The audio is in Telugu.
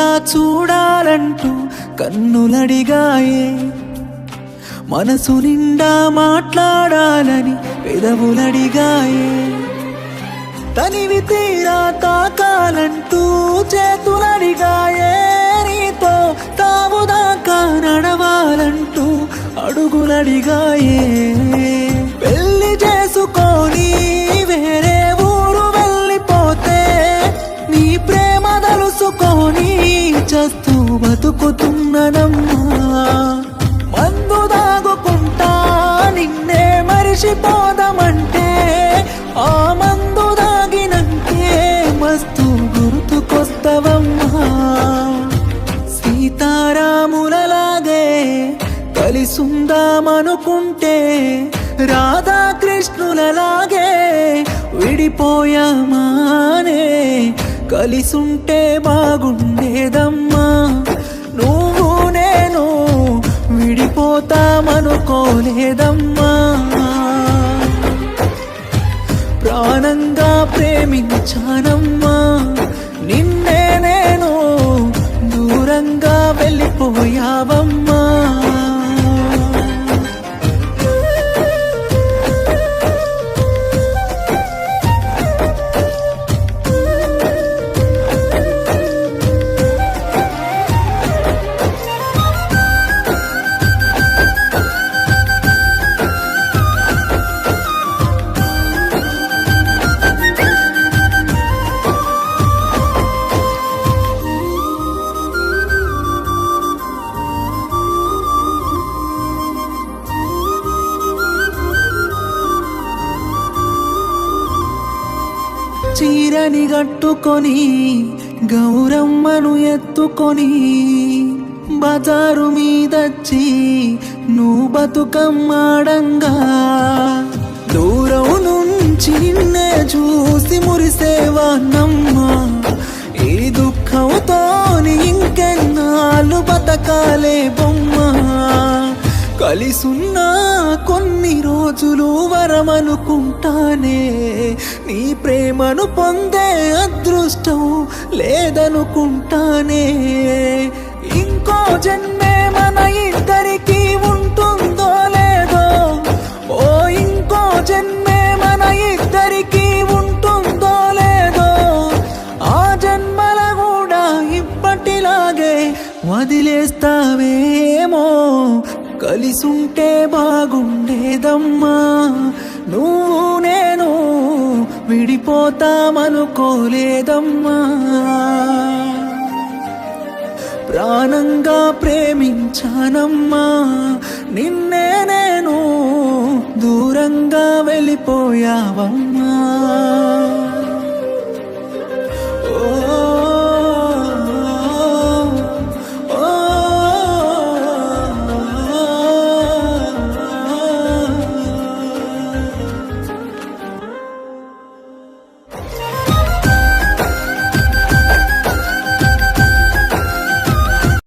ఇంకా చూడాలంటూ కన్నులడిగాయే, మనసు నిండా మాట్లాడాలని పెదవులడిగాయే, తనివి తీరా తాకాలంటూ చేతులడిగాయే, నీతో తావుదాకా నడవాలంటూ అడుగులడిగాయే, పెళ్లి చేసుకొని వేరే ఊరు వెళ్ళిపోతే నీ ప్రేమ తలుసుకొని చస్తూ బతుకుతున్ననమ్మా, మందు దాగుకుంటా నిన్నే మరిచిపోదామంటే ఆ మందు దాగినంకే మస్తు గుర్తుకొస్తవమ్మా, సీతారాములలాగే కలిసుందామనుకుంటే రాధాకృష్ణులలాగే విడిపోయామానే, కలిసుంటే బాగుండేదమ్మా, నువ్వు నేను విడిపోతామనుకోలేదమ్మా, ప్రాణంగా ప్రేమించానమ్మా, నిన్నే నేను దూరంగా వెళ్ళిపోయావమ్మా. చీరని గట్టుకొని గౌరమ్మను ఎత్తుకొని బజారు మీదచ్చి నువ్వు బతుకమ్మాడంగా, దూరం నుంచి నిన్నే చూసి మురిసేవానమ్మా, ఈ దుఃఖంతోని ఇంకెన్నాళ్ళు బతకాలే బొమ్మా, కలిసున్నా కొన్ని రోజులు వరమనుకుంటానే, నీ ప్రేమను పొందే అదృష్టం లేదనుకుంటానే, ఇంకో జన్మే మన ఇద్దరికి ఉంటుందో లేదో, ఓ ఇంకో జన్మే మన ఇద్దరికి ఉంటుందో లేదో, ఆ జన్మల కూడా ఇప్పటిలాగే వదిలేస్తావేమో, కలిసుంటే బాగుండేదమ్మా, నువ్వు నేను విడిపోతామనుకోలేదమ్మా, ప్రాణంగా ప్రేమించానమ్మా, నిన్నే నేను దూరంగా వెళ్ళిపోయావమ్మా.